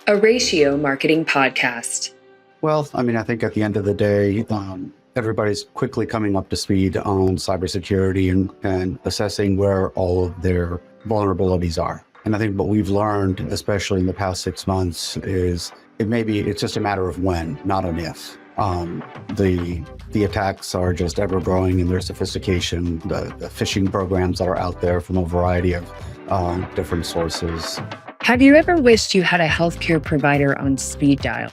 a Ratio marketing podcast. Well, I think at the end of the day, everybody's quickly coming up to speed on cybersecurity and assessing where all of their vulnerabilities are. And I think what we've learned, especially in the past 6 months, is it's just a matter of when, not an if. The attacks are just ever growing in their sophistication, the phishing programs that are out there from a variety of different sources. Have you ever wished you had a healthcare provider on speed dial?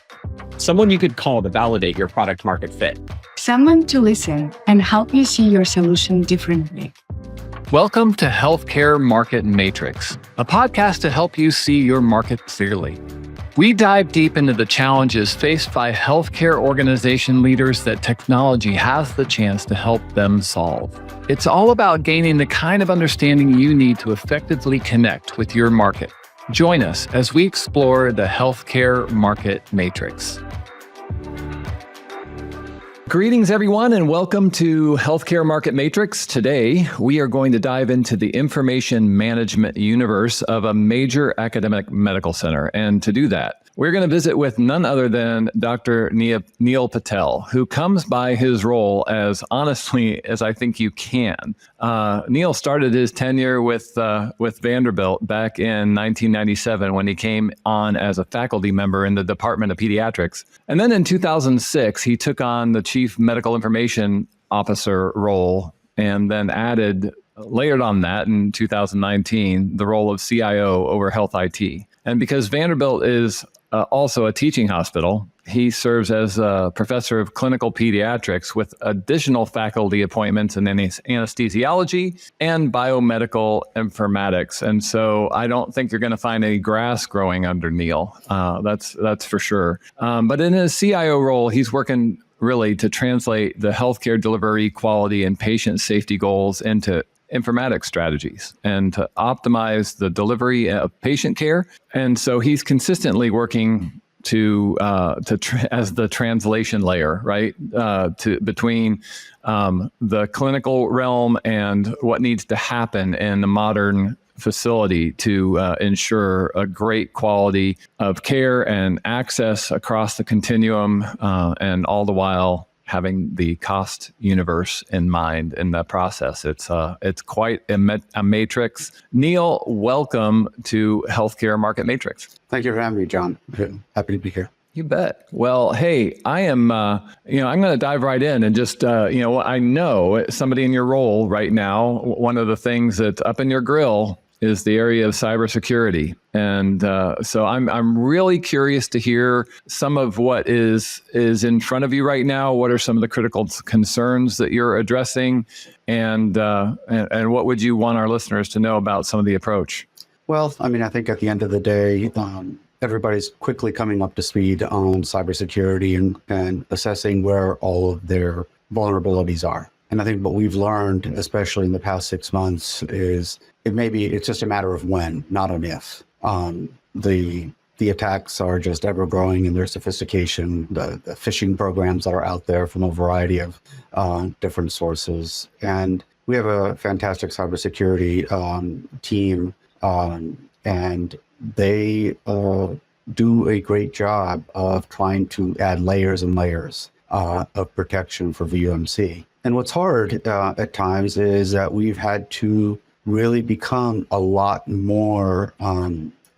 Someone you could call to validate your product market fit. Someone to listen and help you see your solution differently. Welcome to Healthcare Market Matrix, a podcast to help you see your market clearly. We dive deep into the challenges faced by healthcare organization leaders that technology has the chance to help them solve. It's all about gaining the kind of understanding you need to effectively connect with your market. Join us as we explore the Healthcare Market Matrix. Greetings, everyone, and welcome to Healthcare Market Matrix. Today, we are going to dive into the information management universe of a major academic medical center. And to do that, we're going to visit with none other than Dr. Neal Patel, who comes by his role as honestly as I think you can. Neal started his tenure with Vanderbilt back in 1997 when he came on as a faculty member in the Department of Pediatrics. And then in 2006, he took on the Chief Medical Information Officer role and then layered on that in 2019, the role of CIO over health IT. And because Vanderbilt is also a teaching hospital, he serves as a professor of clinical pediatrics with additional faculty appointments in anesthesiology and biomedical informatics. And so I don't think you're going to find any grass growing under Neal. That's for sure. But in his CIO role, he's working really to translate the healthcare delivery quality and patient safety goals into informatics strategies and to optimize the delivery of patient care. And so he's consistently working as the translation layer, right? Between the clinical realm and what needs to happen in a modern facility to ensure a great quality of care and access across the continuum, and all the while having the cost universe in mind in the process. It's quite a matrix. Neal, welcome to Healthcare Market Matrix. Thank you for having me, John. Happy to be here. You bet. Well, hey, I am, I'm going to dive right in and just, I know somebody in your role right now, one of the things that's up in your grill is the area of cybersecurity. And so I'm really curious to hear some of what is in front of you right now. What are some of the critical concerns that you're addressing? And what would you want our listeners to know about some of the approach? Well, I think at the end of the day, everybody's quickly coming up to speed on cybersecurity and assessing where all of their vulnerabilities are. And I think what we've learned, especially in the past 6 months, is it's just a matter of when, not an if. The attacks are just ever growing in their sophistication, the phishing programs that are out there from a variety of different sources. And we have a fantastic cybersecurity team, and they do a great job of trying to add layers and layers of protection for VUMC. And what's hard at times is that we've had to really become a lot more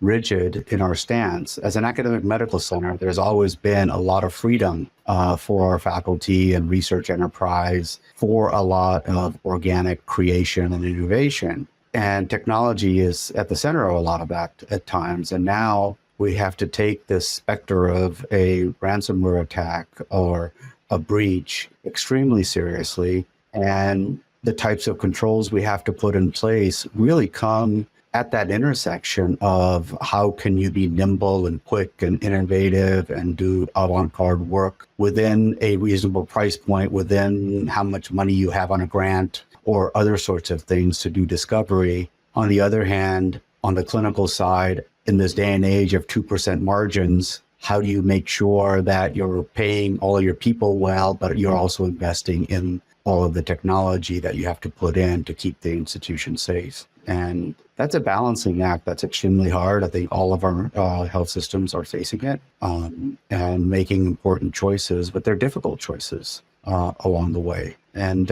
rigid in our stance. As an academic medical center, there's always been a lot of freedom for our faculty and research enterprise for a lot of organic creation and innovation. And technology is at the center of a lot of that at times. And now we have to take this specter of a ransomware attack or a breach extremely seriously. And the types of controls we have to put in place really come at that intersection of how can you be nimble and quick and innovative and do avant-garde work within a reasonable price point, within how much money you have on a grant or other sorts of things to do discovery. On the other hand, on the clinical side, in this day and age of 2% margins, how do you make sure that you're paying all of your people well, but you're also investing in all of the technology that you have to put in to keep the institution safe? And that's a balancing act that's extremely hard. I think all of our health systems are facing it and making important choices, but they're difficult choices along the way. And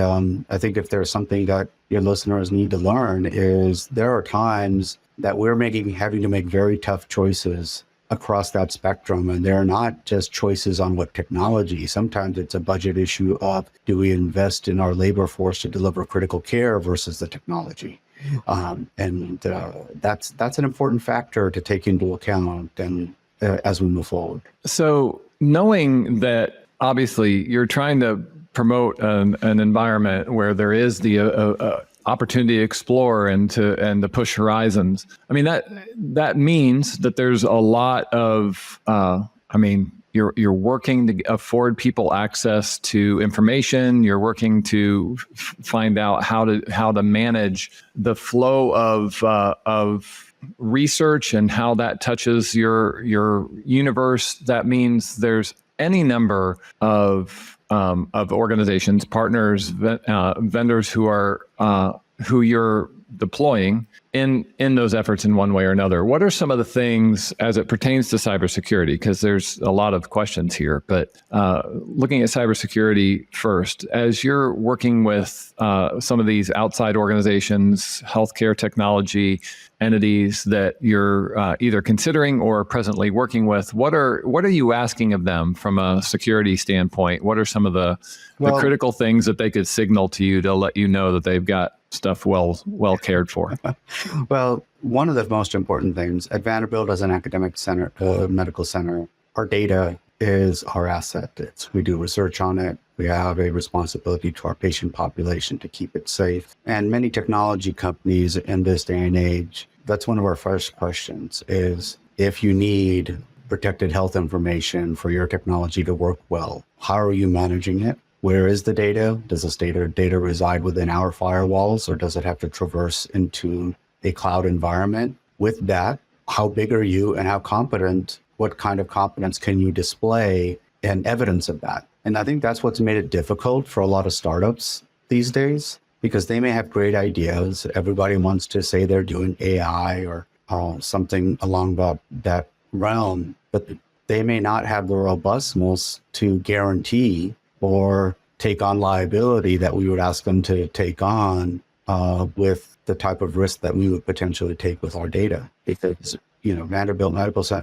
I think if there's something that your listeners need to learn is there are times that we're having to make very tough choices across that spectrum. And they're not just choices on what technology. Sometimes it's a budget issue of, do we invest in our labor force to deliver critical care versus the technology? That's an important factor to take into account and as we move forward. So knowing that obviously you're trying to promote an environment where there is the opportunity to explore and to push horizons. I mean, that means that there's a lot of, you're working to afford people access to information. You're working to find out how to manage the flow of research and how that touches your universe. That means there's any number of organizations, partners, vendors who you're deploying in those efforts in one way or another. What are some of the things as it pertains to cybersecurity? Because there's a lot of questions here, but looking at cybersecurity first, as you're working with some of these outside organizations, healthcare technology entities that you're either considering or presently working with, what are you asking of them from a security standpoint? What are some of the critical things that they could signal to you to let you know that they've got stuff well cared for? Well, one of the most important things at Vanderbilt as an academic center, medical center, our data is our asset. We do research on it. We have a responsibility to our patient population to keep it safe. And many technology companies in this day and age, that's one of our first questions is, if you need protected health information for your technology to work well, how are you managing it? Where is the data? Does this data reside within our firewalls, or does it have to traverse into a cloud environment? With that, how big are you and how competent, what kind of competence can you display and evidence of that? And I think that's what's made it difficult for a lot of startups these days, because they may have great ideas. Everybody wants to say they're doing AI or something along that realm, but they may not have the robustness to guarantee or take on liability that we would ask them to take on with the type of risk that we would potentially take with our data. Because, Vanderbilt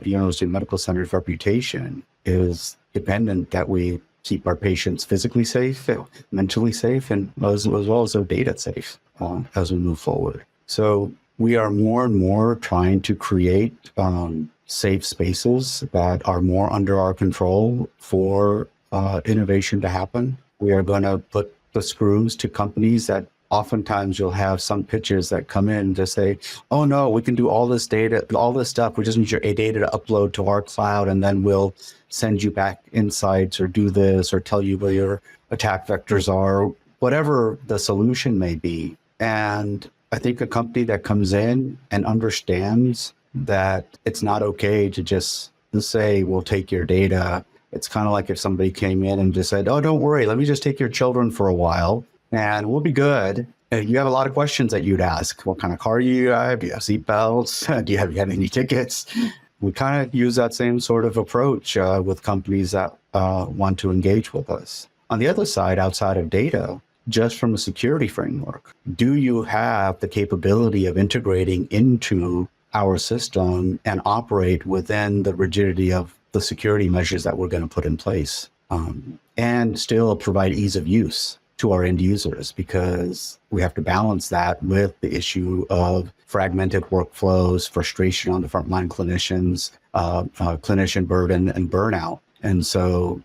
University Medical Center's reputation is dependent that we keep our patients physically safe, mentally safe, and as well as their data safe as we move forward. So we are more and more trying to create safe spaces that are more under our control for innovation to happen. We are going to put the screws to companies that oftentimes you'll have some pitches that come in to say, oh no, we can do all this data, all this stuff. We just need your data to upload to our cloud, and then we'll send you back insights or do this or tell you where your attack vectors are, whatever the solution may be. And I think a company that comes in and understands that it's not okay to just say, we'll take your data. It's kind of like if somebody came in and just said, oh, don't worry, let me just take your children for a while and we'll be good. And you have a lot of questions that you'd ask. What kind of car do you have? Do you have seatbelts? Do you have any tickets? We kind of use that same sort of approach with companies that want to engage with us. On the other side, outside of data, just from a security framework, do you have the capability of integrating into our system and operate within the rigidity of the security measures that we're going to put in place, and still provide ease of use to our end users? Because we have to balance that with the issue of fragmented workflows, frustration on the frontline clinicians, clinician burden and burnout. And so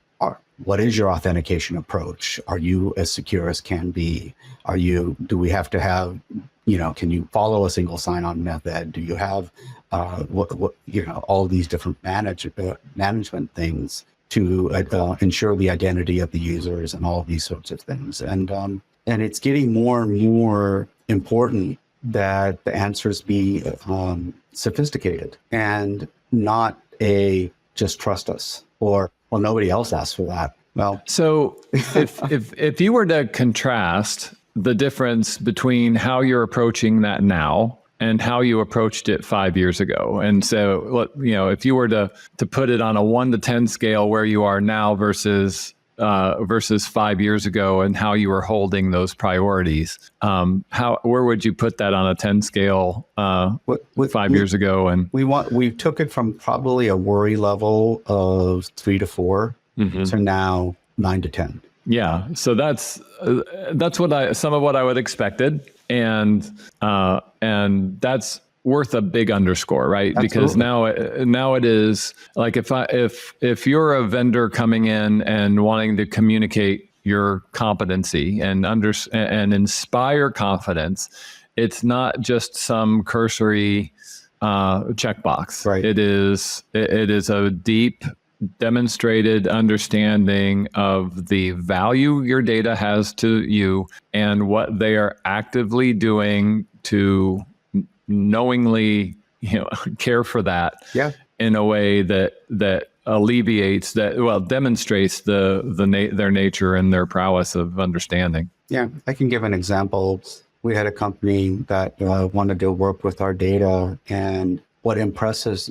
what is your authentication approach? Are you as secure as can be? Do we have to have, can you follow a single sign-on method? Do you have, all these different management things to ensure the identity of the users and all of these sorts of things? And it's getting more and more important that the answers be sophisticated and not just trust us, or, well, nobody else asked for that. Well, so if you were to contrast the difference between how you're approaching that now and how you approached it 5 years ago. And so, if you were to put it on a 1 to 10 scale where you are now versus 5 years ago and how you were holding those priorities, where would you put that on a 10 scale 5 years ago? And we took it from probably a worry level of 3 to 4 to now 9 to 10. Yeah, so that's some of what I would expected, and that's worth a big underscore, right? Absolutely. Because now it is like if you're a vendor coming in and wanting to communicate your competency and inspire confidence, it's not just some cursory checkbox. Right. It is a deep, demonstrated understanding of the value your data has to you and what they are actively doing to knowingly care for that in a way that alleviates demonstrates their nature and their prowess of understanding. Yeah, I can give an example. We had a company that wanted to work with our data, and what impressed us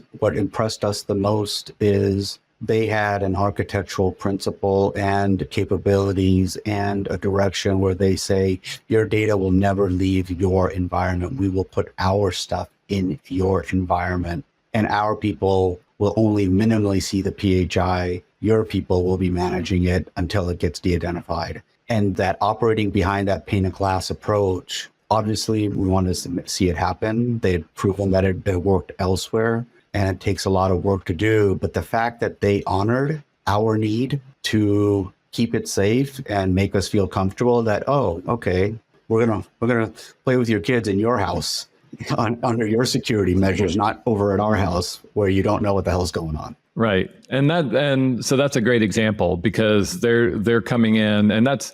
the most is they had an architectural principle and capabilities and a direction where they say, your data will never leave your environment. We will put our stuff in your environment, and our people will only minimally see the PHI. Your people will be managing it until it gets de-identified. And that operating behind that pane of glass approach, obviously we want to see it happen. They had proven that it worked elsewhere, and it takes a lot of work to do. But the fact that they honored our need to keep it safe and make us feel comfortable that, oh, okay, we're gonna play with your kids in your house under your security measures, not over at our house where you don't know what the hell's going on. Right. And so that's a great example, because they're coming in, and that's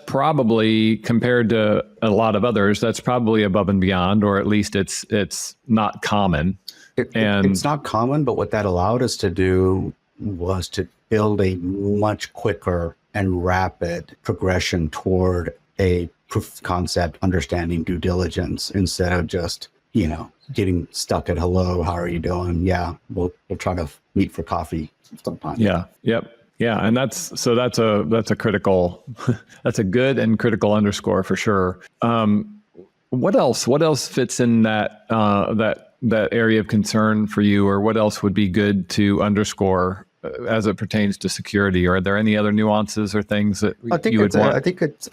probably, compared to a lot of others, that's probably above and beyond, or at least it's not common. It's not common, but what that allowed us to do was to build a much quicker and rapid progression toward a proof of concept, understanding due diligence, instead of just, getting stuck at hello, how are you doing? Yeah, we'll try to meet for coffee sometime. Yeah. Yep. Yeah. And that's a critical, that's a good and critical underscore for sure. What else fits in that area of concern for you, or what else would be good to underscore as it pertains to security? Or are there any other nuances or things that you would want? I think it's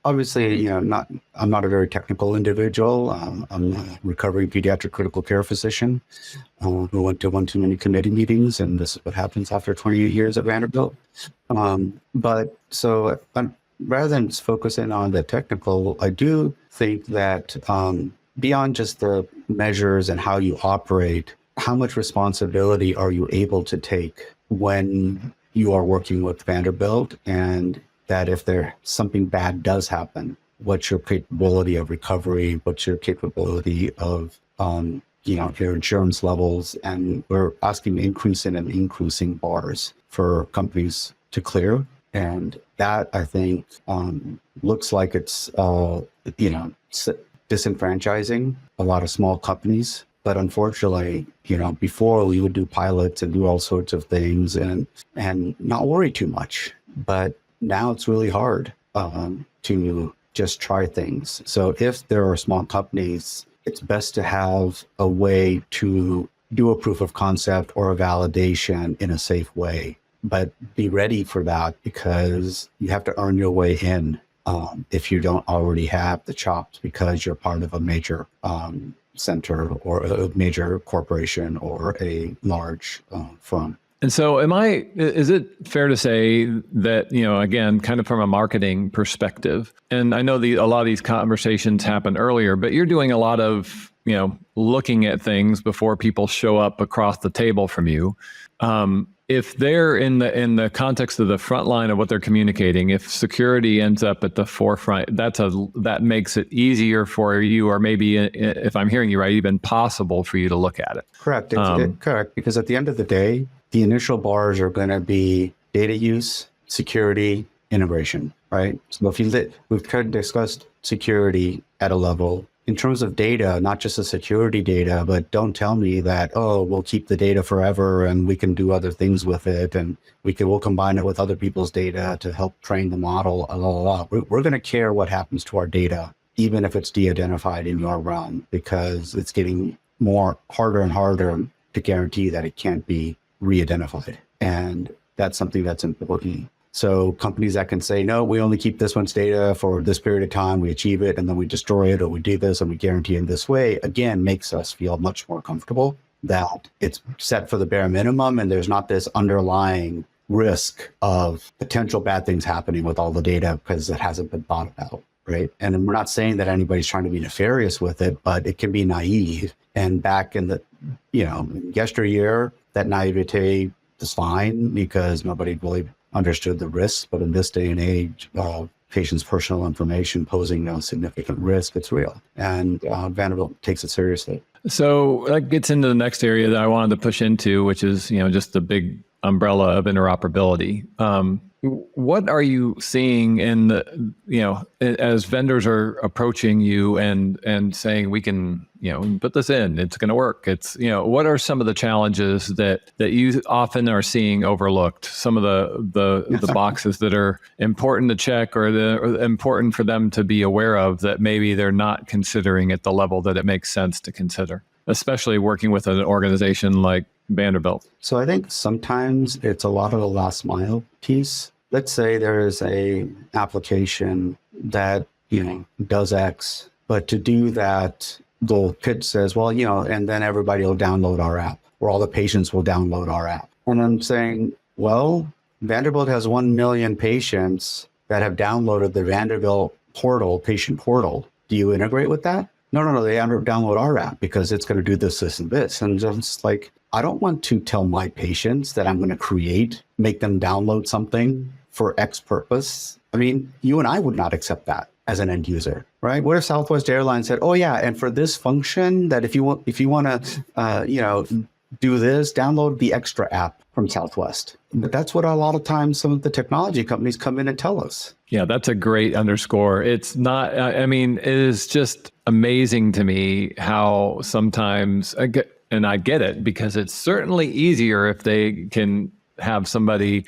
obviously, I'm not a very technical individual. I'm a recovering pediatric critical care physician who went to one too many committee meetings, and this is what happens after 28 years at Vanderbilt. Rather than focusing on the technical, I do think that beyond just the measures and how you operate, how much responsibility are you able to take when you are working with Vanderbilt, and that if something bad does happen, what's your capability of recovery? What's your capability of, your insurance levels? And we're asking increasing bars for companies to clear. And that, I think, looks like it's, disenfranchising a lot of small companies. But unfortunately, before we would do pilots and do all sorts of things and not worry too much. But now it's really hard to just try things. So if there are small companies, it's best to have a way to do a proof of concept or a validation in a safe way. But be ready for that, because you have to earn your way in if you don't already have the chops, because you're part of a major center or a major corporation or a large firm. And so is it fair to say that, again, kind of from a marketing perspective, and I know a lot of these conversations happen earlier, but you're doing a lot of, looking at things before people show up across the table from you. If they're in the context of the front line of what they're communicating, if security ends up at the forefront, that makes it easier for you, or maybe, if I'm hearing you right, even possible for you to look at it. Correct. Correct. Because at the end of the day, the initial bars are going to be data use, security, integration. right? So we've kind of discussed security at a level. In terms of data, not just the security data, but don't tell me that, oh, we'll keep the data forever and we can do other things with it, and we'll combine it with other people's data to help train the model. We're going to care what happens to our data, even if it's de-identified in your realm, because it's getting harder and harder to guarantee that it can't be re-identified. And that's something that's important. So companies that can say, no, we only keep this one's data for this period of time, we achieve it, and then we destroy it, or we do this and we guarantee in this way, again, makes us feel much more comfortable that it's set for the bare minimum and there's not this underlying risk of potential bad things happening with all the data because it hasn't been thought about, right? And we're not saying that anybody's trying to be nefarious with it, but it can be naive. And back in the, yesteryear, that naivete is fine because nobody really understood the risks, but in this day and age, patients' personal information posing no significant risk, it's real. And Vanderbilt takes it seriously. So that gets into the next area that I wanted to push into, which is, just the big umbrella of interoperability. What are you seeing in the, as vendors are approaching you and saying, we can put this in, it's going to work. It's, what are some of the challenges that you often are seeing overlooked? Some of the boxes that are important to check or important for them to be aware of that maybe they're not considering at the level that it makes sense to consider, especially working with an organization like Vanderbilt? So I think sometimes it's a lot of the last mile piece. Let's say there is a application that, does X, but to do that, the pitch says, well, and then everybody will download our app, or all the patients will download our app. And I'm saying, well, Vanderbilt has 1 million patients that have downloaded the Vanderbilt portal, patient portal. Do you integrate with that? No, they download our app because it's going to do this, this, and this. And just like, I don't want to tell my patients that I'm going to make them download something for X purpose. I mean, you and I would not accept that as an end user, right? What if Southwest Airlines said, oh yeah, and for this function that if you want to, do this, download the extra app from Southwest. But that's what a lot of times some of the technology companies come in and tell us. Yeah, that's a great underscore. It's not, it is just amazing to me how sometimes, I get it, because it's certainly easier if they can have somebody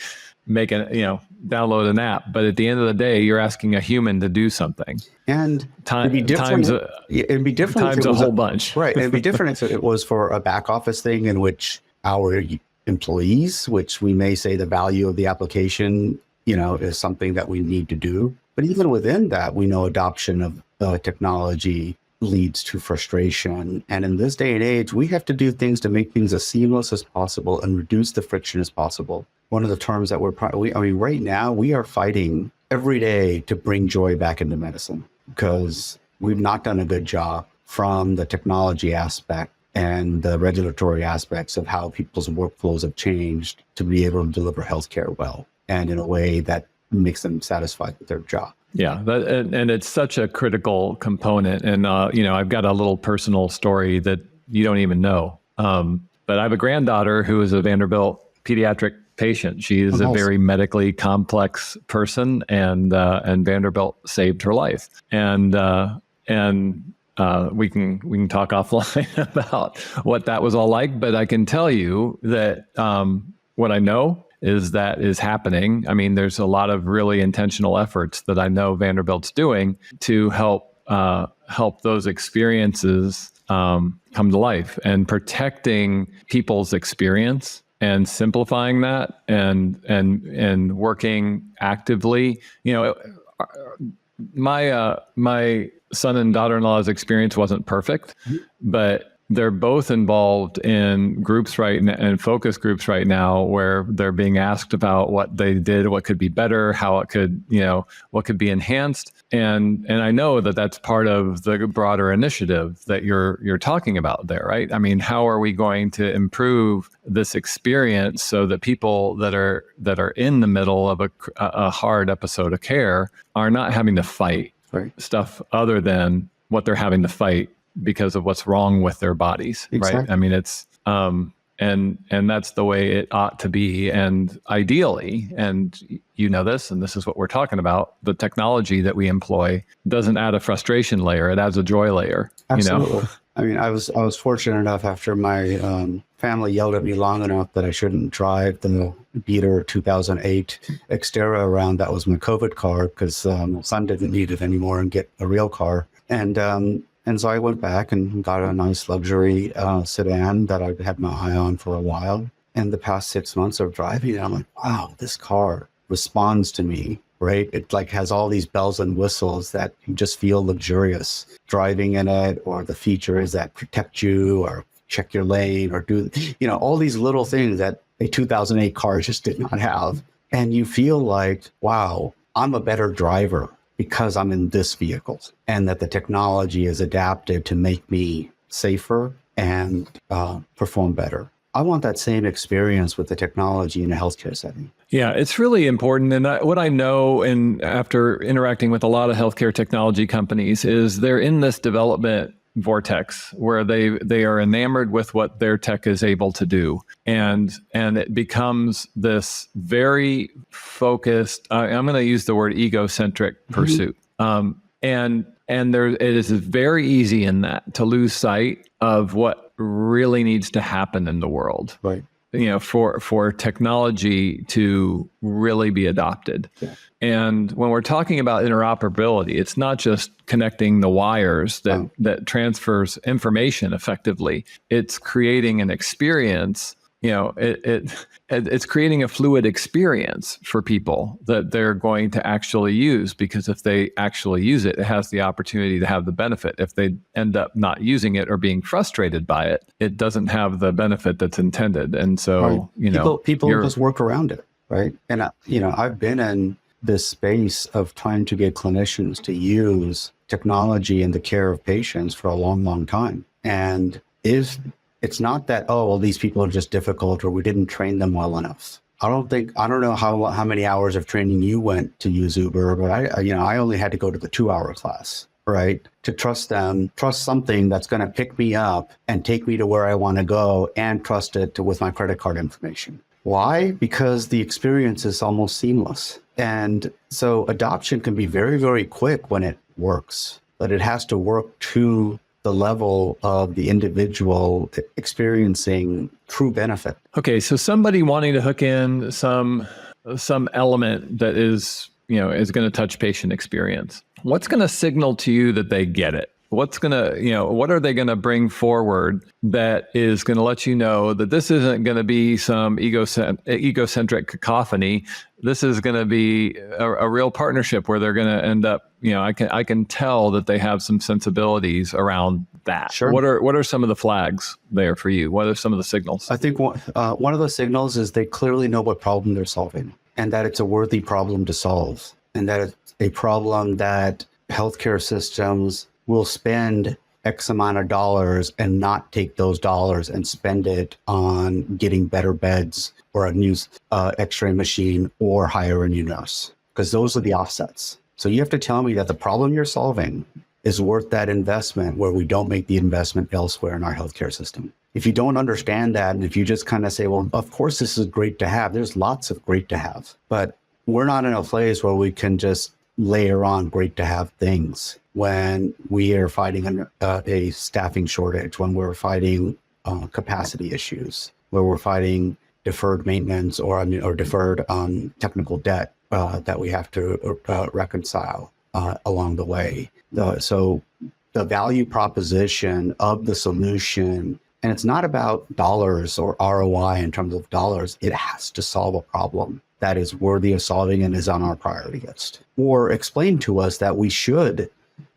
make download an app. But at the end of the day, you're asking a human to do something. And it'd be different. It'd be different times a whole bunch. Right. It'd be different if it was for a back office thing in which our employees, which we may say the value of the application, is something that we need to do. But even within that, we know adoption of technology leads to frustration. And in this day and age, we have to do things to make things as seamless as possible and reduce the friction as possible. One of the terms that right now we are fighting every day to bring joy back into medicine because we've not done a good job from the technology aspect and the regulatory aspects of how people's workflows have changed to be able to deliver healthcare well and in a way that makes them satisfied with their job. Yeah, and it's such a critical component. And, I've got a little personal story that you don't even know. But I have a granddaughter who is a Vanderbilt pediatric patient. She is a very medically complex person, and Vanderbilt saved her life. And we can talk offline about what that was all like. But I can tell you that what I know is that is happening. I mean, there's a lot of really intentional efforts that I know Vanderbilt's doing to help those experiences come to life, and protecting people's experience and simplifying that and working actively. My son and daughter-in-law's experience wasn't perfect, but they're both involved in groups and focus groups right now where they're being asked about what they did, what could be better, how it could, what could be enhanced. And I know that that's part of the broader initiative that you're talking about there, right? I mean, how are we going to improve this experience so that people that are in the middle of a hard episode of care are not having to fight stuff other than what they're having to fight because of what's wrong with their bodies, exactly. Right? I mean, it's, and and that's the way it ought to be. And ideally, and you know this, and this is what we're talking about, the technology that we employ doesn't add a frustration layer; it adds a joy layer. Absolutely. You know? I mean, I was fortunate enough after my family yelled at me long enough that I shouldn't drive the beater 2008 Xterra around. That was my COVID car because my son didn't need it anymore and get a real car. And so I went back and got a nice luxury sedan that I had my eye on for a while. And the past 6 months of driving, I'm like, wow, this car responds to me, right? It like has all these bells and whistles that you just feel luxurious driving in it, or the features that protect you or check your lane or do, all these little things that a 2008 car just did not have. And you feel like, wow, I'm a better driver because I'm in this vehicle, and that the technology is adapted to make me safer and perform better. I want that same experience with the technology in a healthcare setting. Yeah, it's really important. And what I know, and after interacting with a lot of healthcare technology companies, is they're in this development vortex where they are enamored with what their tech is able to do, and it becomes this very focused. I'm going to use the word egocentric pursuit, and there it is very easy in that to lose sight of what really needs to happen in the world. Right. For technology to really be adopted. Yeah. And when we're talking about interoperability, it's not just connecting the wires that transfers information effectively. It's creating an experience. It's creating a fluid experience for people that they're going to actually use, because if they actually use it, it has the opportunity to have the benefit. If they end up not using it or being frustrated by it, it doesn't have the benefit that's intended. And so, people just work around it, right? And I've been in this space of trying to get clinicians to use technology in the care of patients for a long, long time. And it's not that, these people are just difficult or we didn't train them well enough. I don't know how many hours of training you went to use Uber, but I only had to go to the 2-hour class, right? To trust something that's going to pick me up and take me to where I want to go, and trust it with my credit card information. Why? Because the experience is almost seamless. And so adoption can be very, very quick when it works, but it has to work to the level of the individual experiencing true benefit. Okay, so somebody wanting to hook in some element that is going to touch patient experience. What's going to signal to you that they get it? What are they going to bring forward that is going to let you know that this isn't going to be some egocentric cacophony? This is going to be a real partnership where they're going to end up, I can tell that they have some sensibilities around that. Sure. What are some of the flags there for you? What are some of the signals? I think one of the signals is they clearly know what problem they're solving, and that it's a worthy problem to solve, and that it's a problem that healthcare systems will spend X amount of dollars and not take those dollars and spend it on getting better beds or a new x-ray machine or hire a new nurse, because those are the offsets. So you have to tell me that the problem you're solving is worth that investment, where we don't make the investment elsewhere in our healthcare system. If you don't understand that, and if you just kind of say, well, of course, this is great to have, there's lots of great to have, but we're not in a place where we can just layer on great to have things when we are fighting a staffing shortage, when we're fighting capacity issues, where we're fighting deferred maintenance or deferred technical debt that we have to reconcile along the way. So the value proposition of the solution, and it's not about dollars or ROI in terms of dollars, it has to solve a problem that is worthy of solving and is on our priority list, or explain to us that we should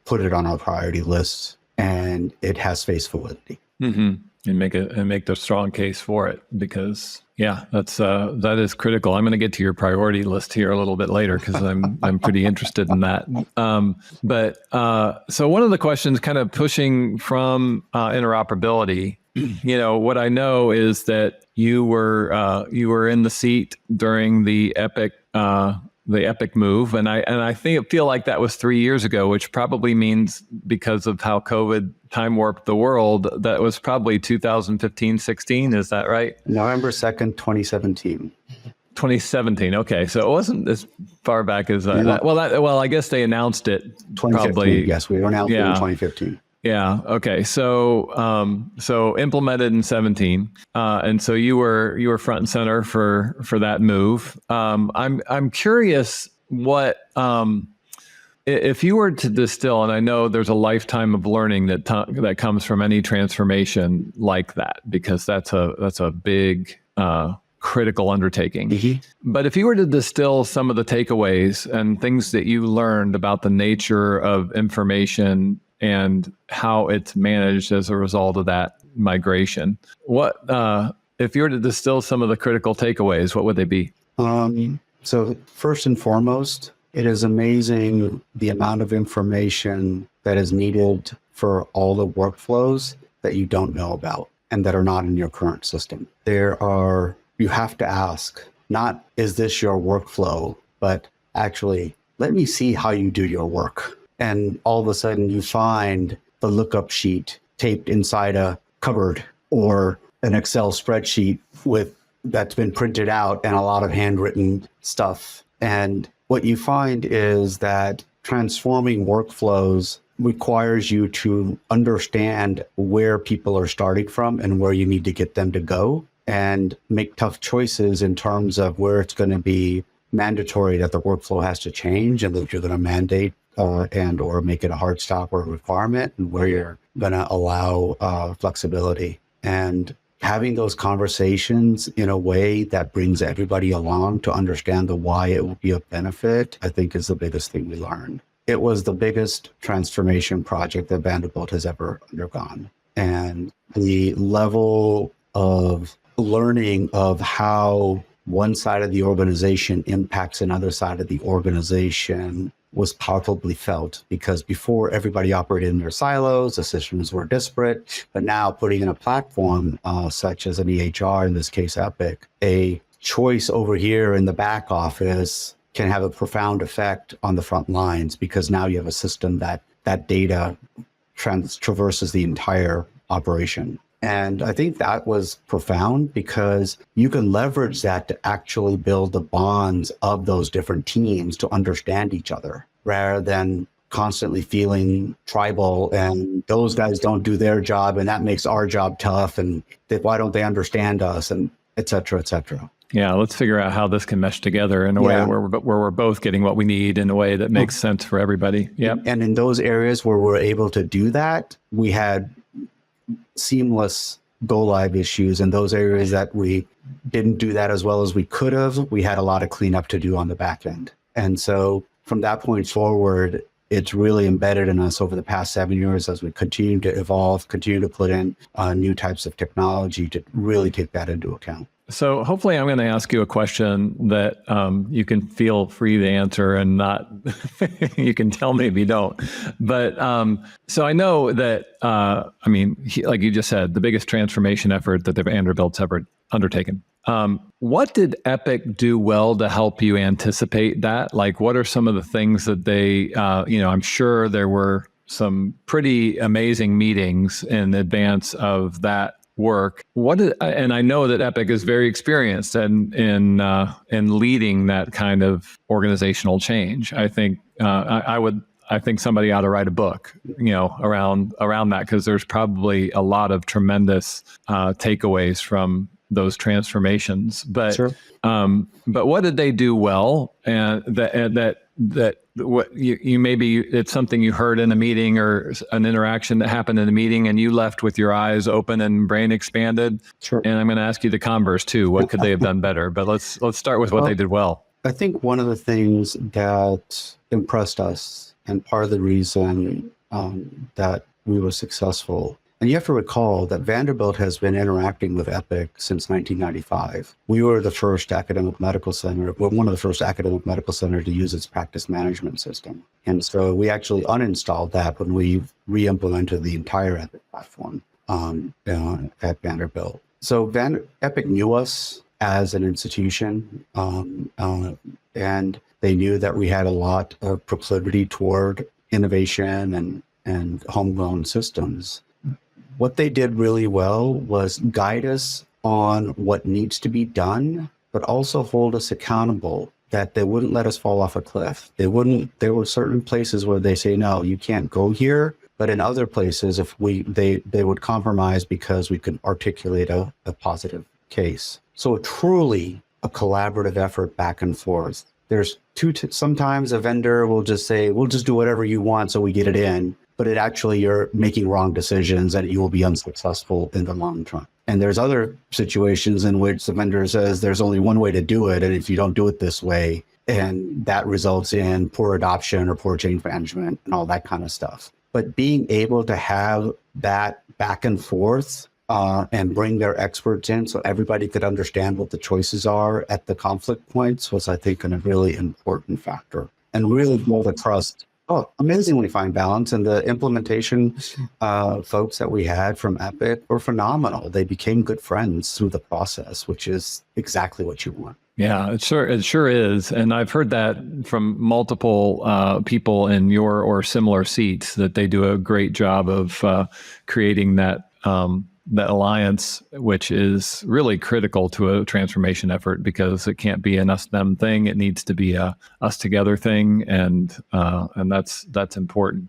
put it on our priority list and it has space validity. Mm-hmm. And make the strong case for it, because that is critical. I'm going to get to your priority list here a little bit later, because I'm pretty interested in that. So one of the questions, kind of pushing from interoperability, what I know is that you were in the seat during the Epic the Epic move, and I feel like that was 3 years ago, which probably means because of how COVID time warped the world, that was probably 2015, 16. Is that right? November 2nd, 2017. 2017. Okay, so it wasn't as far back as that. Well, I guess they announced it 2015. probably. Yes, we announced it in 2015. Yeah. Okay. So implemented in 17, and so you were front and center for that move. I'm curious what if you were to distill, and I know there's a lifetime of learning that comes from any transformation like that, because that's a big critical undertaking. Mm-hmm. But if you were to distill some of the takeaways and things that you learned about the nature of information and how it's managed as a result of that migration, what if you were to distill some of the critical takeaways, what would they be? So first and foremost, it is amazing the amount of information that is needed for all the workflows that you don't know about and that are not in your current system. You have to ask, not is this your workflow, but actually, let me see how you do your work. And all of a sudden you find the lookup sheet taped inside a cupboard or an Excel spreadsheet that's been printed out and a lot of handwritten stuff. And what you find is that transforming workflows requires you to understand where people are starting from and where you need to get them to go, and make tough choices in terms of where it's going to be mandatory that the workflow has to change and that you're going to mandate and or make it a hard stop or a requirement, and where you're going to allow flexibility. And having those conversations in a way that brings everybody along to understand the why it will be of benefit, I think is the biggest thing we learned. It was the biggest transformation project that Vanderbilt has ever undergone. And the level of learning of how one side of the organization impacts another side of the organization was palpably felt, because before everybody operated in their silos, the systems were disparate, but now putting in a platform such as an EHR, in this case Epic, a choice over here in the back office can have a profound effect on the front lines, because now you have a system that data traverses the entire operation. And I think that was profound, because you can leverage that to actually build the bonds of those different teams to understand each other, rather than constantly feeling tribal and those guys don't do their job and that makes our job tough and why don't they understand us, and et cetera, et cetera. Yeah, let's figure out how this can mesh together in a way where we're both getting what we need in a way that makes sense for everybody. Yeah. And in those areas where we're able to do that, we had seamless go live issues. In those areas that we didn't do that as well as we could have, we had a lot of cleanup to do on the back end. And so from that point forward, it's really embedded in us over the past 7 years as we continue to evolve, continue to put in new types of technology to really take that into account. So hopefully I'm going to ask you a question that you can feel free to answer and not, you can tell me if you don't. But so I know that, like you just said, the biggest transformation effort that the Vanderbilt's ever undertaken. What did Epic do well to help you anticipate that? Like, what are some of the things that they, I'm sure there were some pretty amazing meetings in advance of that work. And I know that Epic is very experienced in leading that kind of organizational change. I think I think somebody ought to write a book, around that, because there's probably a lot of tremendous takeaways from those transformations. But Sure. But what did they do well, and that what you maybe it's something you heard in a meeting or an interaction that happened in a meeting and you left with your eyes open and brain expanded. Sure. And I'm going to ask you the converse too. What could they have done better? But let's start with what they did well. I think one of the things that impressed us, and part of the reason that we were successful, and you have to recall that Vanderbilt has been interacting with Epic since 1995. We were the first academic medical center, one of the first academic medical centers to use its practice management system. And so we actually uninstalled that when we re-implemented the entire Epic platform at Vanderbilt. So Epic knew us as an institution. And they knew that we had a lot of proclivity toward innovation and homegrown systems. What they did really well was guide us on what needs to be done, but also hold us accountable, that they wouldn't let us fall off a cliff. There were certain places where they say, no, you can't go here. But in other places, if they would compromise because we could articulate a positive case. So truly a collaborative effort back and forth. There's sometimes a vendor will just say, we'll just do whatever you want so we get it in. But it actually, you're making wrong decisions and you will be unsuccessful in the long run. And there's other situations in which the vendor says there's only one way to do it. And if you don't do it this way, and that results in poor adoption or poor change management and all that kind of stuff. But being able to have that back and forth and bring their experts in so everybody could understand what the choices are at the conflict points was, I think, a really important factor. And really build a trust. Oh, amazingly fine balance. And the implementation folks that we had from Epic were phenomenal. They became good friends through the process, which is exactly what you want. Yeah, it sure is. And I've heard that from multiple people in your or similar seats, that they do a great job of creating that alliance, which is really critical to a transformation effort, because it can't be an us-them thing. It needs to be a us-together thing, and that's important.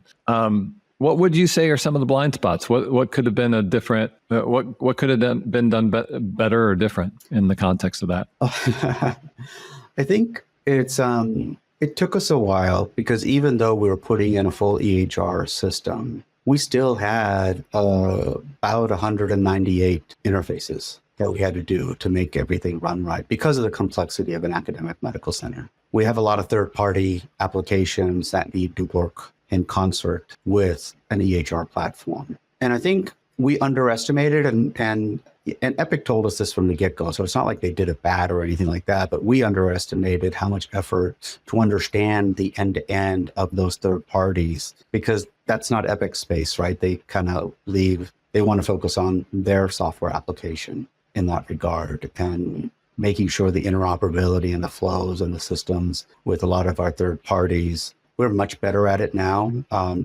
What would you say are some of the blind spots? What could have been a different? What could have been done better or different in the context of that? I think it took us a while, because even though we were putting in a full EHR system, we still had about 198 interfaces that we had to do to make everything run right because of the complexity of an academic medical center. We have a lot of third-party applications that need to work in concert with an EHR platform. And I think we underestimated, and Epic told us this from the get-go, so it's not like they did it bad or anything like that, but we underestimated how much effort to understand the end-to-end of those third parties, because that's not Epic's space, right? They kind of they want to focus on their software application in that regard, and making sure the interoperability and the flows and the systems with a lot of our third parties. We're much better at it now,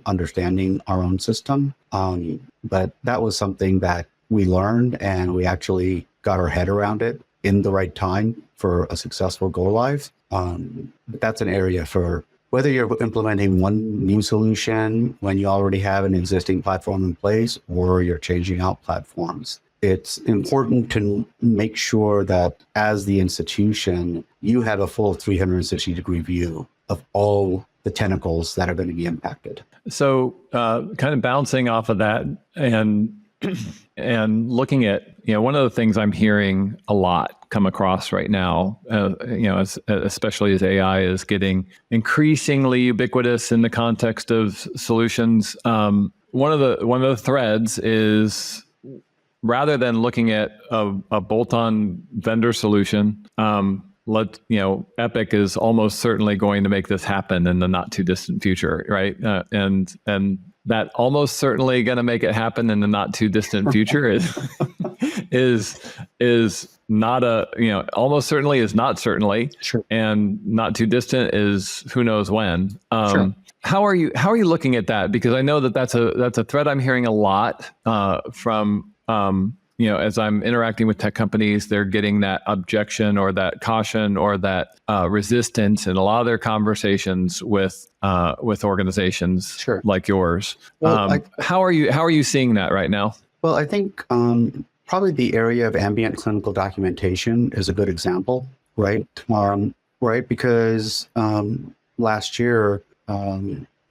understanding our own system. But that was something that we learned, and we actually got our head around it in the right time for a successful go live. But that's an area for whether you're implementing one new solution when you already have an existing platform in place, or you're changing out platforms. It's important to make sure that as the institution, you have a full 360-degree view of all the tentacles that are going to be impacted. So kind of bouncing off of that and looking at, one of the things I'm hearing a lot come across right now, especially as AI is getting increasingly ubiquitous in the context of solutions. One of the threads is, rather than looking at a bolt-on vendor solution, Epic is almost certainly going to make this happen in the not too distant future, right? And that almost certainly going to make it happen in the not too distant future is not almost certainly is not certainly, sure. And not too distant is who knows when. Sure. How are you looking at that? Because I know that's a thread I'm hearing a lot from. As I'm interacting with tech companies, they're getting that objection or that caution or that resistance in a lot of their conversations with organizations sure. like yours. Well, how are you seeing that right now? Well, I think probably the area of ambient clinical documentation is a good example, right? Because last year,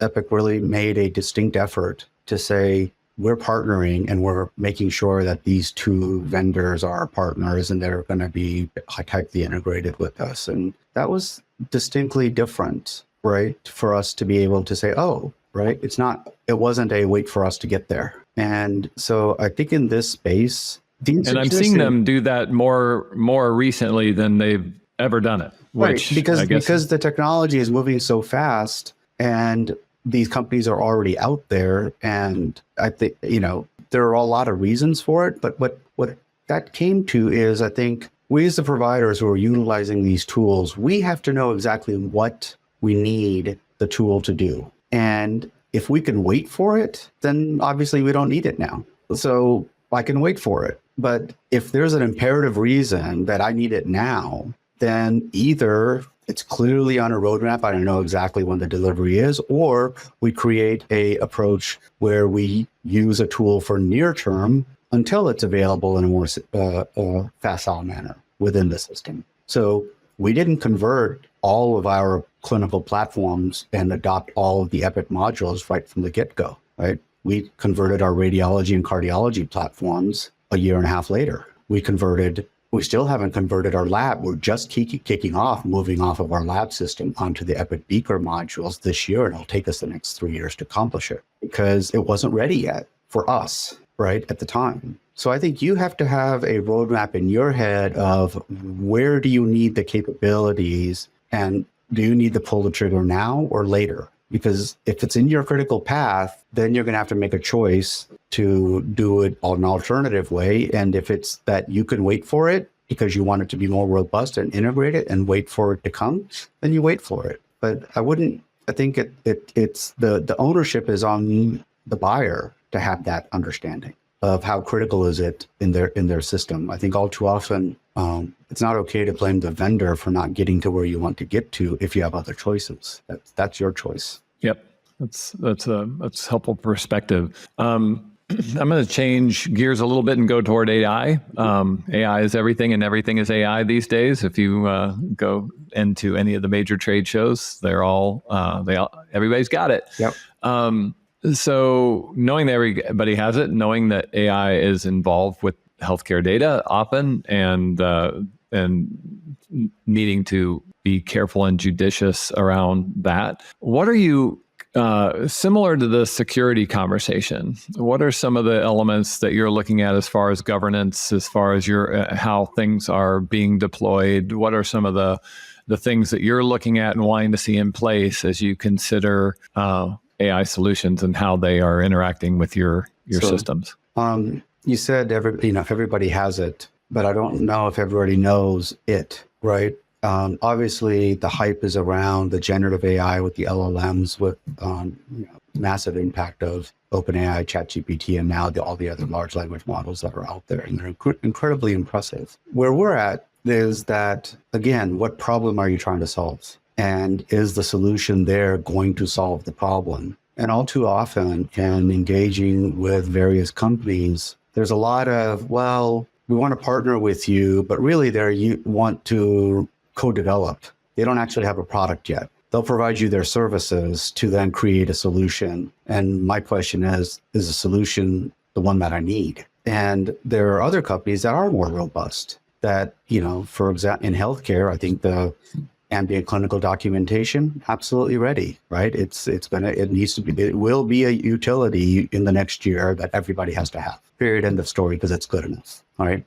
Epic really made a distinct effort to say, we're partnering and we're making sure that these two vendors are our partners and they're going to be tightly integrated with us. And that was distinctly different, right? For us to be able to say, oh, right, it wasn't a wait for us to get there. And so I think in this space, and I'm seeing them do that more recently than they've ever done it. Which, right, because the technology is moving so fast, and these companies are already out there, and I think, there are a lot of reasons for it, but what that came to is, I think, we as the providers who are utilizing these tools, we have to know exactly what we need the tool to do. And if we can wait for it, then obviously we don't need it now. So I can wait for it. But if there's an imperative reason that I need it now, then either it's clearly on a roadmap, I don't know exactly when the delivery is, or we create a approach where we use a tool for near term until it's available in a more facile manner within the system. So we didn't convert all of our clinical platforms and adopt all of the Epic modules right from the get-go, right? We converted our radiology and cardiology platforms a year and a half later. We still haven't converted our lab. We're just kicking off, moving off of our lab system onto the Epic Beaker modules this year, and it'll take us the next 3 years to accomplish it because it wasn't ready yet for us, right, at the time. So I think you have to have a roadmap in your head of where do you need the capabilities and do you need to pull the trigger now or later? Because if it's in your critical path, then you're going to have to make a choice to do it an alternative way. And if it's that you can wait for it because you want it to be more robust and integrated and wait for it to come, then you wait for it. But I think it's the ownership is on the buyer to have that understanding of how critical is it in their system. I think all too often, it's not okay to blame the vendor for not getting to where you want to get to if you have other choices. That's your choice. Yep, that's helpful perspective. I'm going to change gears a little bit and go toward AI. AI is everything, and everything is AI these days. If you go into any of the major trade shows, everybody's got it. Yep. So knowing that everybody has it, knowing that AI is involved with healthcare data often, and needing to be careful and judicious around that. What are you, similar to the security conversation, what are some of the elements that you're looking at as far as governance, as far as how things are being deployed? What are some of the things that you're looking at and wanting to see in place as you consider AI solutions and how they are interacting with your systems? You said everybody has it, but I don't know if everybody knows it, right? Obviously, the hype is around the generative AI with the LLMs, with massive impact of OpenAI, ChatGPT, and now all the other large language models that are out there, and they're incredibly impressive. Where we're at is that, again, what problem are you trying to solve? And is the solution there going to solve the problem? And all too often, in engaging with various companies, there's a lot of, well, we want to partner with you, but really you want to co-develop. They don't actually have a product yet. They'll provide you their services to then create a solution. And my question is the solution the one that I need? And there are other companies that are more robust that, for example, in healthcare, I think the ambient clinical documentation, absolutely ready, right? It will be a utility in the next year that everybody has to have. Period, end of story, because it's good enough, all right?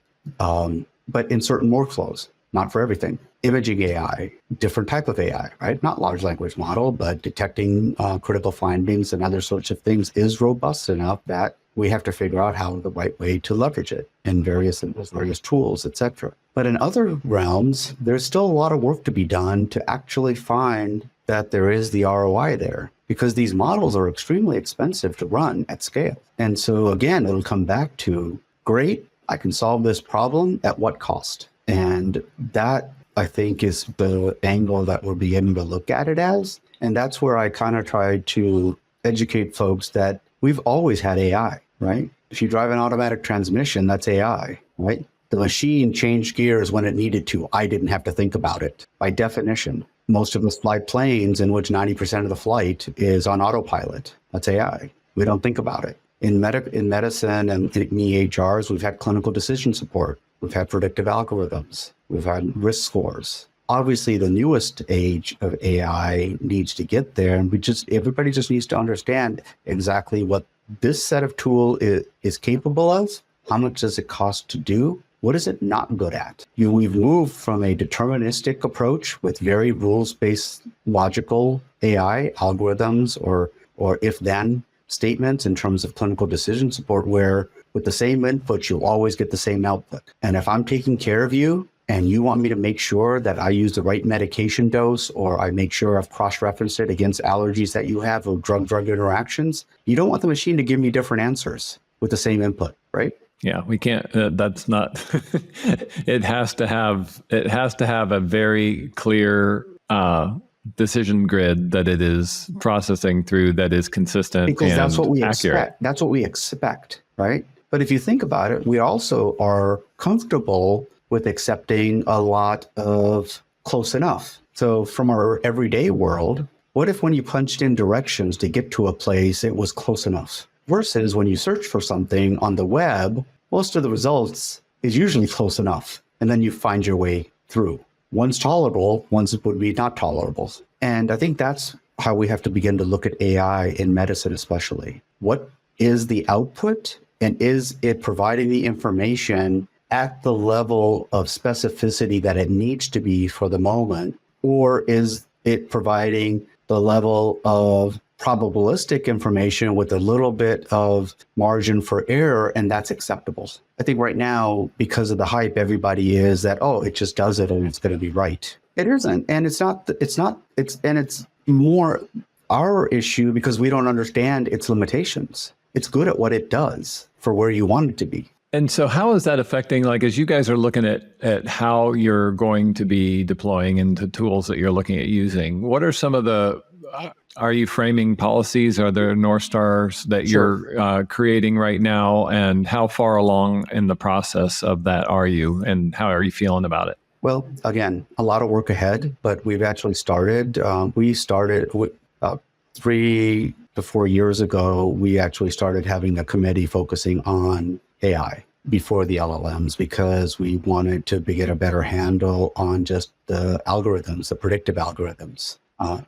But in certain workflows, not for everything. Imaging AI, different type of AI, right? Not large language model, but detecting critical findings and other sorts of things is robust enough that we have to figure out how the right way to leverage it in various tools, et cetera. But in other realms, there's still a lot of work to be done to actually find that there is the ROI there, because these models are extremely expensive to run at scale. And so again, it'll come back to, great, I can solve this problem at what cost? And that, I think, is the angle that we're beginning to look at it as. And that's where I kind of try to educate folks that we've always had AI, right? If you drive an automatic transmission, that's AI, right? The machine changed gears when it needed to. I didn't have to think about it. By definition, most of us fly planes in which 90% of the flight is on autopilot. That's AI. We don't think about it. In medicine and in EHRs, we've had clinical decision support. We've had predictive algorithms. We've had risk scores. Obviously, the newest age of AI needs to get there, and everybody just needs to understand exactly what this set of tool is capable of. How much does it cost to do? What is it not good at? We've moved from a deterministic approach with very rules-based logical AI algorithms or if-then statements in terms of clinical decision support, where with the same input, you'll always get the same output. And if I'm taking care of you and you want me to make sure that I use the right medication dose, or I make sure I've cross-referenced it against allergies that you have or drug-drug interactions, you don't want the machine to give me different answers with the same input, right? Yeah, we can't. That's not. It has to have a very clear decision grid that it is processing through, that is consistent because and that's what we accurate. expect. That's what we expect, right? But if you think about it, we also are comfortable with accepting a lot of close enough. So from our everyday world, what if when you punched in directions to get to a place, it was close enough? Versus when you search for something on the web, most of the results is usually close enough. And then you find your way through. One's tolerable, one's would be not tolerable. And I think that's how we have to begin to look at AI in medicine, especially. What is the output? And is it providing the information at the level of specificity that it needs to be for the moment? Or is it providing the level of probabilistic information with a little bit of margin for error, and that's acceptable? I think right now, because of the hype, everybody is that, oh, it just does it and it's going to be right. It isn't. And it's more our issue because we don't understand its limitations. It's good at what it does for where you want it to be. And so how is that affecting, like, as you guys are looking at how you're going to be deploying into tools that you're looking at using, what are some of the, are you framing policies? Are there North Stars that you're creating right now? And how far along in the process of that are you? And how are you feeling about it? Well, again, a lot of work ahead, but we've actually started. We started 3 to 4 years ago. We actually started having a committee focusing on AI before the LLMs because we wanted to get a better handle on just the algorithms, the predictive algorithms,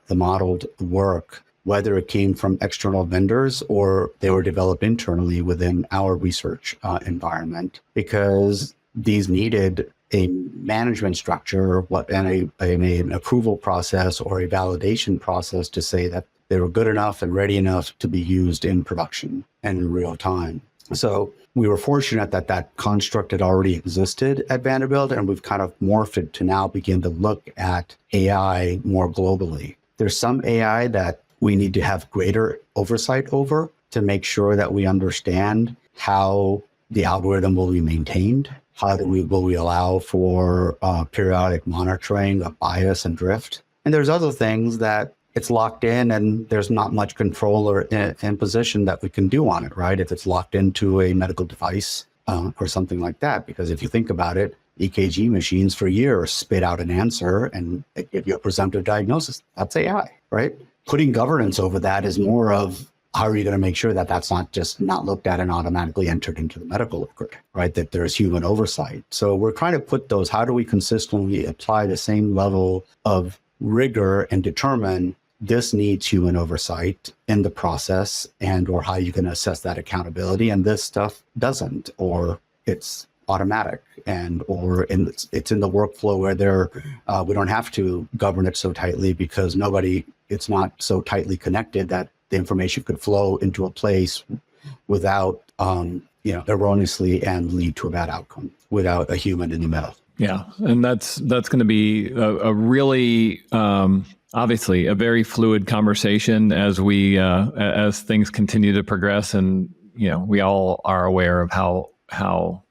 the modeled work, whether it came from external vendors or they were developed internally within our research environment, because these needed a management structure and an approval process or a validation process to say that they were good enough and ready enough to be used in production and in real time. So we were fortunate that that construct had already existed at Vanderbilt, and we've kind of morphed it to now begin to look at AI more globally. There's some AI that we need to have greater oversight over to make sure that we understand how the algorithm will be maintained. Will we allow for periodic monitoring of bias and drift? And there's other things that it's locked in and there's not much control or imposition that we can do on it, right? If it's locked into a medical device or something like that. Because if you think about it, EKG machines for years spit out an answer and they give you a presumptive diagnosis. That's AI, right? Putting governance over that is more of, how are you going to make sure that that's not just not looked at and automatically entered into the medical record, right? That there's human oversight. So we're trying to put those, how do we consistently apply the same level of rigor and determine this needs human oversight in the process, and or how you can assess that accountability, and this stuff doesn't, or it's automatic, and or it's in the workflow where we don't have to govern it so tightly because it's not so tightly connected that the information could flow into a place without erroneously and lead to a bad outcome without a human in the middle. Yeah, and that's going to be a really obviously a very fluid conversation as as things continue to progress, and we all are aware of how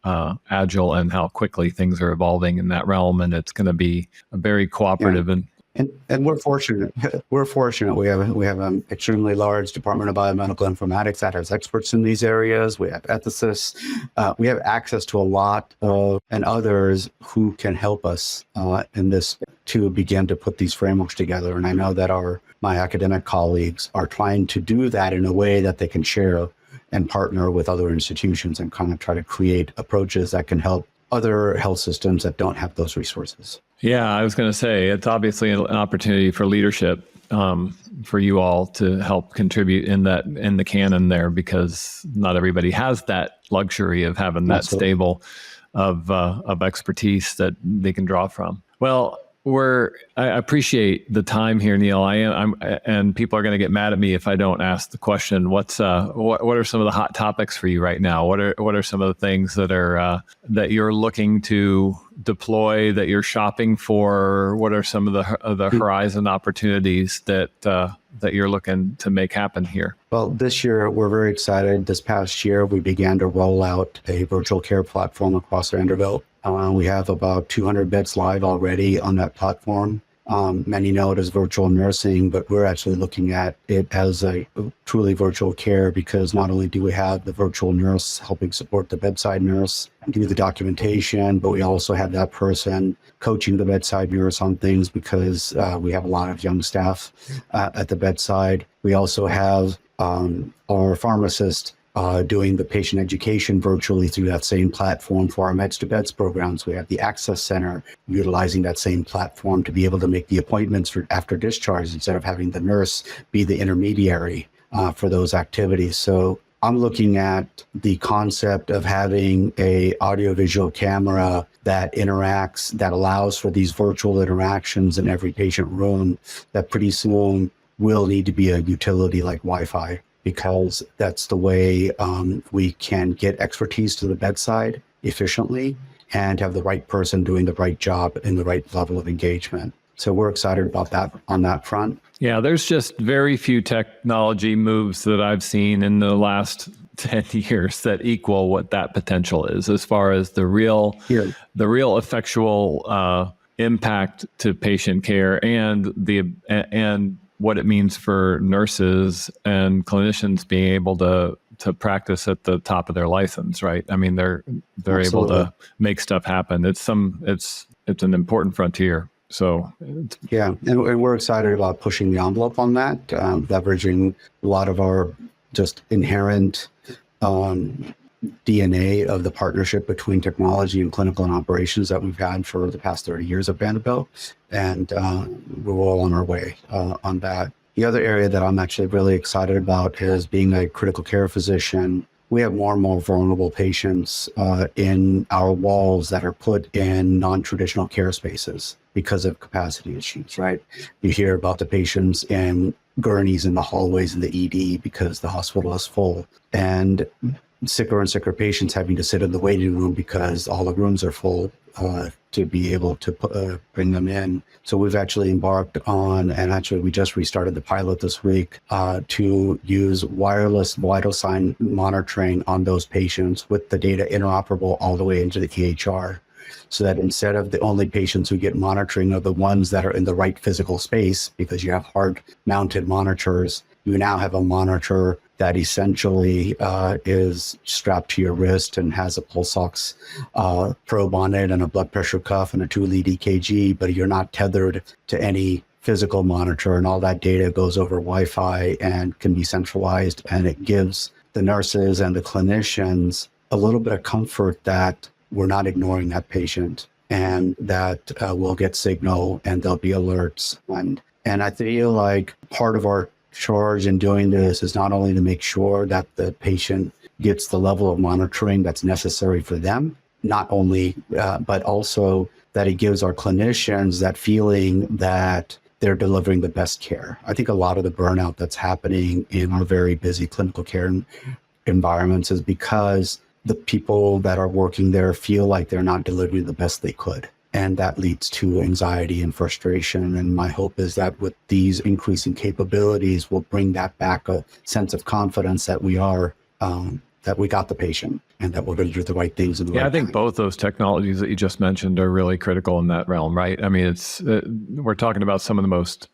agile and how quickly things are evolving in that realm, and it's going to be a very cooperative And we're fortunate. We're fortunate. We have an extremely large Department of Biomedical Informatics that has experts in these areas. We have ethicists. We have access to a lot and others who can help us in this to begin to put these frameworks together. And I know that my academic colleagues are trying to do that in a way that they can share and partner with other institutions and kind of try to create approaches that can help other health systems that don't have those resources. Yeah, I was going to say, it's obviously an opportunity for leadership for you all to help contribute in the canon there, because not everybody has that luxury of having that stable of expertise that they can draw from. Well, I appreciate the time here, Neal. And people are going to get mad at me if I don't ask the question. What are some of the hot topics for you right now? What are some of the things that are that you're looking to deploy, that you're shopping for? What are some of the horizon opportunities that you're looking to make happen here? Well, this year we're very excited. This past year we began to roll out a virtual care platform across Vanderbilt. We have about 200 beds live already on that platform. Many know it as virtual nursing, but we're actually looking at it as a truly virtual care, because not only do we have the virtual nurse helping support the bedside nurse and do the documentation, but we also have that person coaching the bedside nurse on things, because we have a lot of young staff at the bedside. We also have our pharmacist doing the patient education virtually through that same platform for our Meds to Beds programs. We have the Access Center utilizing that same platform to be able to make the appointments for after discharge, instead of having the nurse be the intermediary for those activities. So I'm looking at the concept of having a audiovisual camera that interacts, that allows for these virtual interactions in every patient room, that pretty soon will need to be a utility like Wi-Fi, because that's the way we can get expertise to the bedside efficiently and have the right person doing the right job in the right level of engagement. So we're excited about that on that front. Yeah, there's just very few technology moves that I've seen in the last 10 years that equal what that potential is, as far as the real effectual impact to patient care and what it means for nurses and clinicians being able to practice at the top of their license, right? I mean, they're Absolutely. able to make stuff happen. It's an important frontier. So yeah, and we're excited about pushing the envelope on that, leveraging a lot of our just inherent DNA of the partnership between technology and clinical and operations that we've had for the past 30 years at Vanderbilt. And we're all on our way on that. The other area that I'm actually really excited about is being a critical care physician. We have more and more vulnerable patients in our walls that are put in non-traditional care spaces because of capacity issues, right? You hear about the patients in gurneys in the hallways in the ED because the hospital is full, and sicker and sicker patients having to sit in the waiting room because all the rooms are full to be able to bring them in. So we've actually embarked on, and actually we just restarted the pilot this week, to use wireless vital sign monitoring on those patients with the data interoperable all the way into the EHR. So that instead of the only patients who get monitoring are the ones that are in the right physical space, because you have hard mounted monitors, you now have a monitor that essentially is strapped to your wrist and has a pulse ox probe on it and a blood pressure cuff and a 2-lead EKG, but you're not tethered to any physical monitor, and all that data goes over Wi-Fi and can be centralized, and it gives the nurses and the clinicians a little bit of comfort that we're not ignoring that patient, and that we'll get signal and there'll be alerts. And I feel like part of our charge in doing this is not only to make sure that the patient gets the level of monitoring that's necessary for them, not only, but also that it gives our clinicians that feeling that they're delivering the best care. I think a lot of the burnout that's happening in our very busy clinical care environments is because the people that are working there feel like they're not delivering the best they could. And that leads to anxiety and frustration. And my hope is that with these increasing capabilities, we'll bring that back, a sense of confidence that we are, that we got the patient and that we're going to do the right things in the right I think time. both those technologies that you just mentioned are really critical in that realm, right? I mean, it's we're talking about some of the most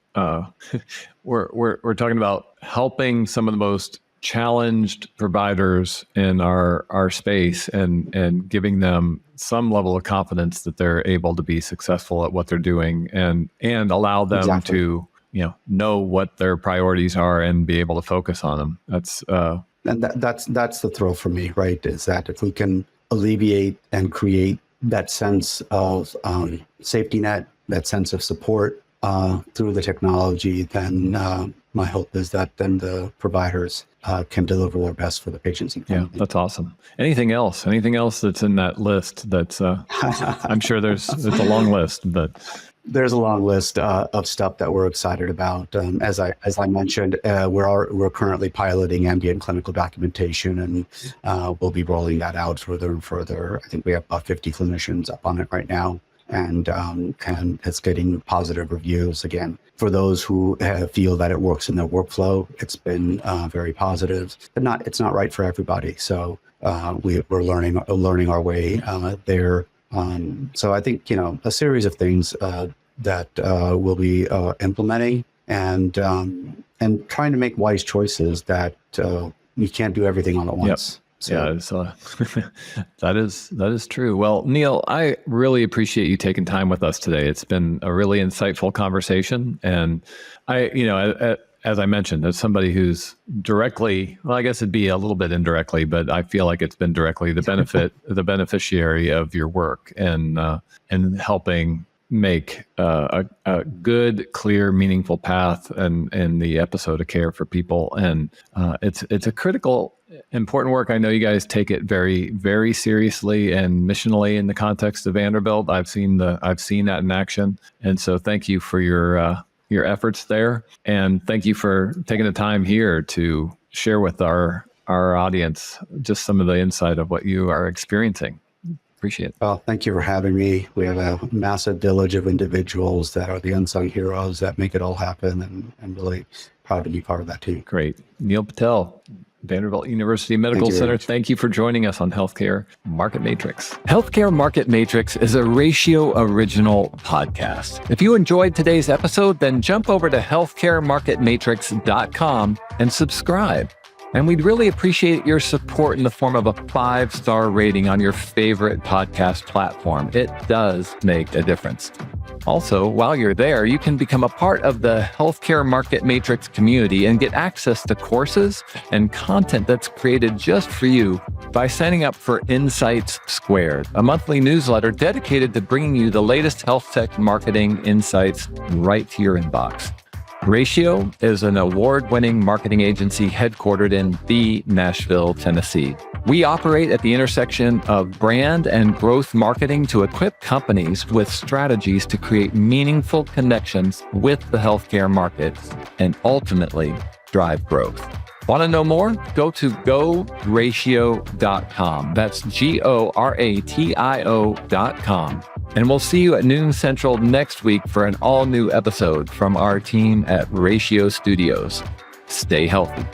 we're talking about helping some of the most challenged providers in our space and giving them some level of confidence that they're able to be successful at what they're doing, and allow them Exactly. to know what their priorities are and be able to focus on them. That's And that's the thrill for me, right? Is that if we can alleviate and create that sense of safety net, that sense of support through the technology, then my hope is that then the providers can deliver their best for the patients. Yeah, that's awesome. Anything else? Anything else that's in that list? That's I'm sure it's a long list, but There's a long list of stuff that we're excited about. As I mentioned, we're currently piloting ambient clinical documentation, and we'll be rolling that out further and further. I think we have about 50 clinicians up on it right now, and it's getting positive reviews. Again, for those who feel that it works in their workflow, it's been very positive. But it's not right for everybody. So we're learning our way there. So I think, a series of things that we'll be implementing and trying to make wise choices that you can't do everything all at once. Yep. So. Yeah, that is true. Well, Neal, I really appreciate you taking time with us today. It's been a really insightful conversation, and as I mentioned, as somebody who's directly, well, I guess it'd be a little bit indirectly, but I feel like it's been directly the beneficiary of your work and helping make a good, clear, meaningful path and the episode of care for people. And it's a critical, important work. I know you guys take it very, very seriously and missionally in the context of Vanderbilt. I've seen that in action, and so thank you for your efforts there. And thank you for taking the time here to share with our audience just some of the insight of what you are experiencing. Appreciate it. Well, thank you for having me. We have a massive village of individuals that are the unsung heroes that make it all happen, and I'm really proud to be part of that team. Great. Neal Patel, Vanderbilt University Medical Center. Thank you for joining us on Healthcare Market Matrix. Healthcare Market Matrix is a Ratio original podcast. If you enjoyed today's episode, then jump over to healthcaremarketmatrix.com and subscribe. And we'd really appreciate your support in the form of a 5-star rating on your favorite podcast platform. It does make a difference. Also, while you're there, you can become a part of the Healthcare Market Matrix community and get access to courses and content that's created just for you by signing up for Insights Squared, a monthly newsletter dedicated to bringing you the latest health tech marketing insights right to your inbox. Ratio is an award-winning marketing agency headquartered in Nashville, Tennessee. We operate at the intersection of brand and growth marketing to equip companies with strategies to create meaningful connections with the healthcare market and ultimately drive growth. Want to know more? Go to goratio.com. That's GORATIO.com. And we'll see you at noon Central next week for an all-new episode from our team at Ratio Studios. Stay healthy.